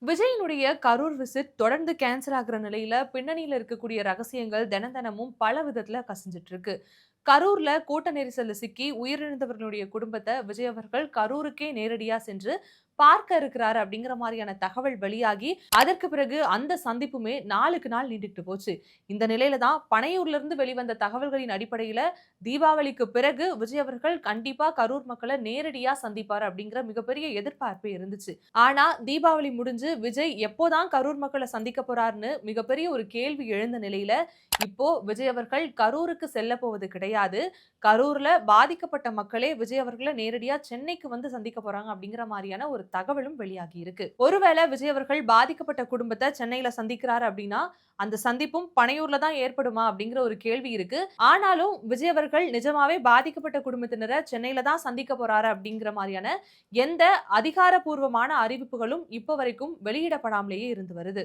விஜயினுடைய Karur visit தொடர்ந்து cancel ஆகுற நிலையில பின்னணியில இருக்கக்கூடிய ரகசியங்கள் தினமும் பல விதத்துல கசிஞ்சிட்டு இருக்கு. கரூர்ல கூட்ட நெரிசல்ல சிக்கி உயிரிழந்தவர்களுடைய குடும்பத்த விஜய் அவர்கள் கரூருக்கே நேரடியா சென்று பார்க்க இருக்கிறாரு அப்படிங்கிற மாதிரியான தகவல் வெளியாகி அதற்கு பிறகு அந்த சந்திப்புமே நாளுக்கு நாள் நீண்டுகிட்டு போச்சு. இந்த நிலையில தான் பனையூர்ல இருந்து வெளிவந்த தகவல்களின் அடிப்படையில தீபாவளிக்கு பிறகு விஜய் அவர்கள் கண்டிப்பா கரூர் மக்களை நேரடியா சந்திப்பாரு அப்படிங்கிற மிகப்பெரிய எதிர்பார்ப்பு இருந்துச்சு. ஆனா தீபாவளி முடிஞ்சு விஜய் எப்போதான் கரூர் மக்களை சந்திக்க போறாருன்னு மிகப்பெரிய ஒரு கேள்வி எழுந்த நிலையில இப்போ விஜய் அவர்கள் கரூருக்கு செல்ல போவது கிடையாது. கரூர்ல பாதிக்கப்பட்ட மக்களே விஜய் அவர்கள நேரடியா சென்னைக்கு வந்து சந்திக்க போறாங்க அப்படிங்கிற மாரியான ஒரு தகவலும் வெளியாகி இருக்கு. ஒருவேளை விஜய் அவர்கள் பாதிக்கப்பட்ட குடும்பத்த சென்னையில சந்திக்கிறாரு அப்படின்னா, அந்த சந்திப்பும் பனையூர்ல தான் ஏற்படுமா அப்படிங்கிற ஒரு கேள்வி இருக்கு. ஆனாலும் விஜய் அவர்கள் நிஜமாவே பாதிக்கப்பட்ட குடும்பத்தினரை சென்னையில தான் சந்திக்க போறாரு அப்படிங்கிற மாரியான எந்த அதிகாரப்பூர்வமான அறிவிப்புகளும் இப்ப வரைக்கும் வெளியிடப்படாமலேயே இருந்து வருது.